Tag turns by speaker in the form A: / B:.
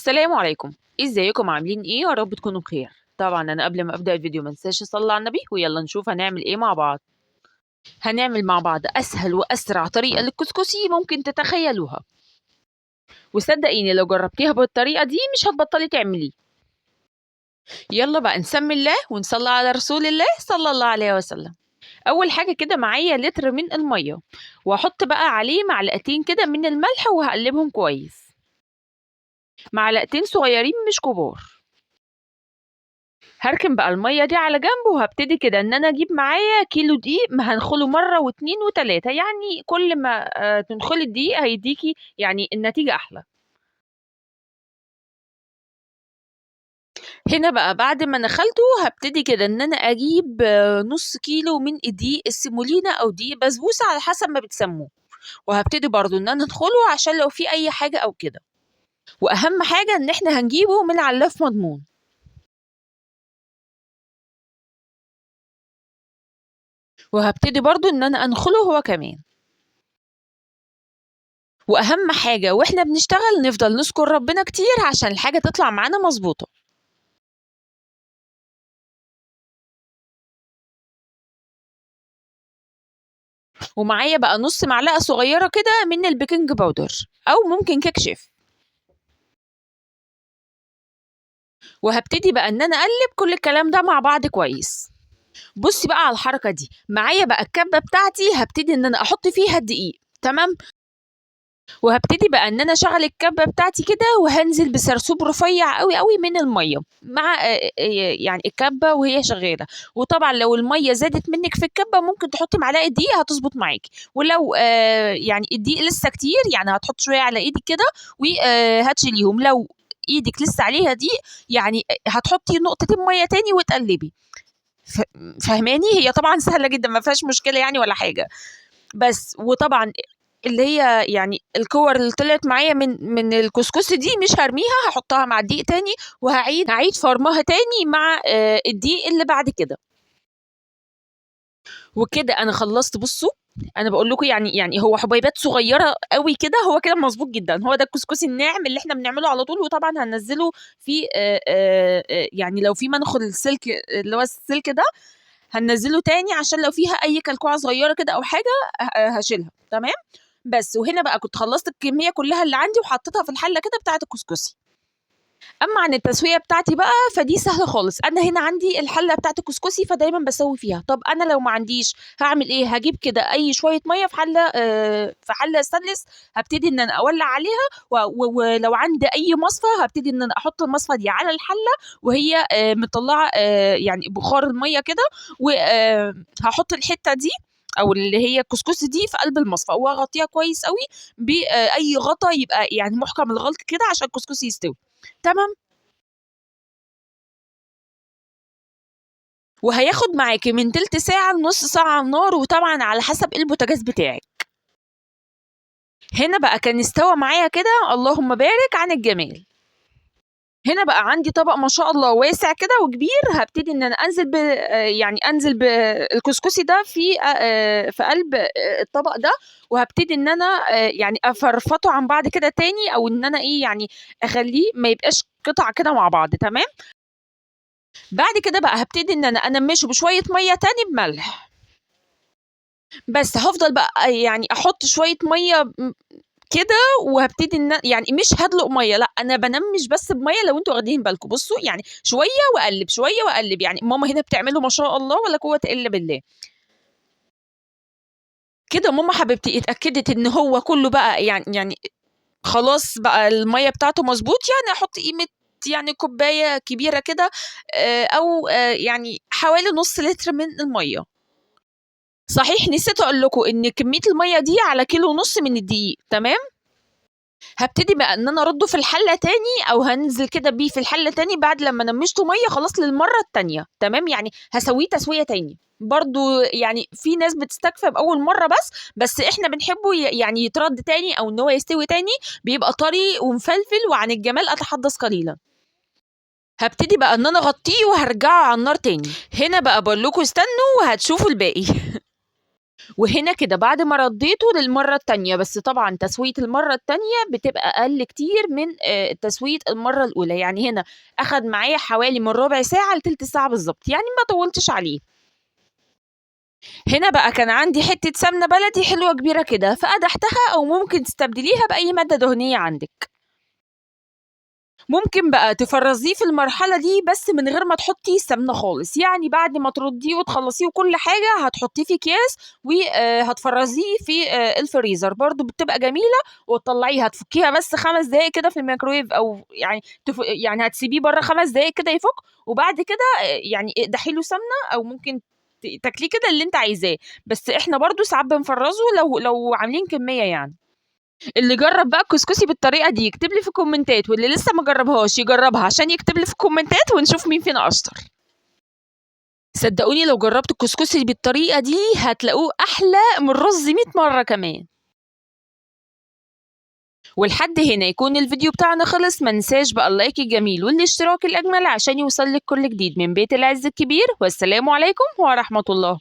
A: السلام عليكم. ازيكم عاملين ايه؟ يا رب تكونوا بخير. طبعا انا قبل ما ابدا الفيديو ما انساش اصلي على النبي، ويلا نشوف هنعمل ايه مع بعض. هنعمل مع بعض اسهل واسرع طريقه للكسكسي ممكن تتخيلوها، وصدقيني لو جربتيها بالطريقه دي مش هتبطلي تعمليه. يلا بقى نسمي الله ونصلي على رسول الله صلى الله عليه وسلم. اول حاجه كده معايا لتر من الميه، واحط بقى عليه معلقتين كده من الملح وهقلبهم كويس، معلقتين صغيرين مش كبار. هركن بقى المية دي على جنب، وهبتدي كده ان انا اجيب معايا كيلو دقيق، ما هنخله مرة واتنين وتلاتة، يعني كل ما تنخلي الدقيق هيديكي يعني النتيجة احلى. هنا بقى بعد ما نخلته هبتدي كده ان انا اجيب نص كيلو من الدقيق السيمولينا او دقيق بسبوسة على حسب ما بتسموه، وهبتدي برضو ان انا ادخله عشان لو في اي حاجة او كده. واهم حاجة ان احنا هنجيبه من علاف مضمون. وهبتدي برضو ان انا انخله هو كمان. واهم حاجة واحنا بنشتغل نفضل نذكر ربنا كتير عشان الحاجة تطلع معانا مظبوطة. ومعايا بقى نص معلقة صغيرة كده من البيكنج باودر، او ممكن كيك شيف. وهبتدي بقى ان انا اقلب كل الكلام ده مع بعض كويس. بصي بقى على الحركة دي، معايا بقى الكبة بتاعتي هبتدي ان انا احط فيها الدقيق، تمام. وهبتدي بقى ان انا اشغل الكبه بتاعتي كده، وهنزل بسرسوب رفيع قوي قوي من الميه مع يعني الكبه وهي شغاله. وطبعا لو الميه زادت منك في الكبه ممكن تحطي معلقه دقيق هتظبط معاكي، ولو يعني الدقيق لسه كتير يعني هتحط شويه على ايدك كده وهتشيليهم. لو ايدك لسه عليها دقيق يعني هتحطي نقطتين ميه تاني وتقلبي. فهماني؟ هي طبعا سهله جدا ما فيهاش مشكله يعني ولا حاجه. بس وطبعا اللي هي يعني الكور اللي طلعت معايا من الكسكسي دي مش هرميها، هحطها مع الدقيق تاني، هعيد فرمها تاني مع الدقيق اللي بعد كده. وكده انا خلصت. بصوا انا بقول لكم يعني هو حبيبات صغيره قوي كده، هو كده مظبوط جدا. هو ده الكسكسي الناعم اللي احنا بنعمله على طول. وطبعا هننزله في يعني لو في منخل السلك اللي هو السلك ده هننزله تاني عشان لو فيها اي كلكوعه صغيره كده او حاجه هشيلها، تمام. بس وهنا بقى كنت خلصت الكميه كلها اللي عندي وحطيتها في الحله كده بتاعه الكسكسي. اما عن التسويه بتاعتي بقى فدي سهله خالص. انا هنا عندي الحله بتاعه الكسكسي فدايما بسوي فيها. طب انا لو ما عنديش هعمل ايه؟ هجيب كده اي شويه ميه في حله في حله ستانلس، هبتدي ان انا اولع عليها ولو عندي اي مصفى هبتدي ان انا احط المصفى دي على الحله وهي مطلعه يعني بخار الميه كده، وهحط الحته دي او اللي هي الكسكسي دي في قلب المصفى واغطيها كويس قوي باي غطا يبقى يعني محكم الغلق كده عشان الكسكسي يستوي، تمام. وهياخد معاكي من تلت ساعة لنص ساعة على النار، وطبعا على حسب البوتاجاز بتاعك. هنا بقى كان استوى معايا كده، اللهم بارك عن الجمال. هنا بقى عندي طبق ما شاء الله واسع كده وكبير، هبتدي ان انا انزل يعني انزل بالكسكسي ده في قلب الطبق ده، وهبتدي ان انا يعني افرفطه عن بعض كده تاني، او ان انا ايه يعني اخليه ما يبقاش قطع كده مع بعض، تمام. بعد كده بقى هبتدي ان انا انمشه بشويه ميه تاني بملح. بس هافضل بقى يعني احط شويه ميه كده، وهبتدي ان يعني مش هدلق ميه، لا انا بنمش بس بميه. لو انتوا واخدين بالكم بصوا يعني شويه واقلب شويه واقلب، يعني ماما هنا بتعمله ما شاء الله ولا قوه الا بالله. كده ماما حبيبتي اتاكدت ان هو كله بقى يعني خلاص بقى الميه بتاعته مظبوط، يعني احط قيمه يعني كوبايه كبيره كده او يعني حوالي نص لتر من الميه. صحيح نسيت اقول لكم ان كميه الميه دي على كيلو ونص من الدقيق، تمام. هبتدي بقى ان انا ارده في الحله تاني، او هنزل كده بيه في الحله تاني بعد لما نمشته ميه خلاص للمره التانيه، تمام. يعني هسويه تسويه تاني برضو. يعني في ناس بتستكفى باول مره بس احنا بنحبه يعني يترد تاني او ان هو يستوي تاني، بيبقى طري ومفلفل وعن الجمال اتحدث قليلا. هبتدي بقى ان انا اغطيه وهرجعه على النار تاني. هنا بقى بقول لكم استنوا وهتشوفوا الباقي. وهنا كده بعد ما رديته للمرة التانية، بس طبعا تسوية المرة التانية بتبقى أقل كتير من تسوية المرة الأولى. يعني هنا أخد معايا حوالي من ربع ساعة لتلت ساعة بالظبط، يعني ما طولتش عليه. هنا بقى كان عندي حتة سمنة بلدي حلوة كبيرة كده فقدحتها، أو ممكن تستبدليها بأي مادة دهنية عندك. ممكن بقى تفرّزيه في المرحلة دي بس من غير ما تحطّي سمنة خالص، يعني بعد ما تردّيه وتخلّصيه وكل حاجة هتحطّيه في أكياس هتفرّزيه في الفريزر، برضه بتبقى جميلة وتطلّعيها تفُكّيها بس 5 دقايق كده في الميكروويف، أو يعني يعني هتسيبيه برّه 5 دقايق كده يفُك، وبعد كده يعني اقدحي له سمنة، أو ممكن تاكليه كده اللي أنتِ عايزاه، بس إحنا برضه ساعات بنفرّزه لو عاملين كمية يعني. اللي جرّب بقى الكسكسي بالطريقة دي يكتب لي في الكومنتات، واللي لسه ما جرّبهاش يجرّبها عشان يكتب لي في الكومنتات ونشوف مين فينا أشطر. صدقوني لو جرّبتوا الكسكسي بالطريقة دي هتلاقوه أحلى من الرز 100 مرّة كمان. ولحد هنا يكون الفيديو بتاعنا خلص، ما ننساش بقى اللايك الجميل والاشتراك الأجمل عشان يوصل لك كل جديد من بيت العز الكبير، والسلام عليكم ورحمة الله.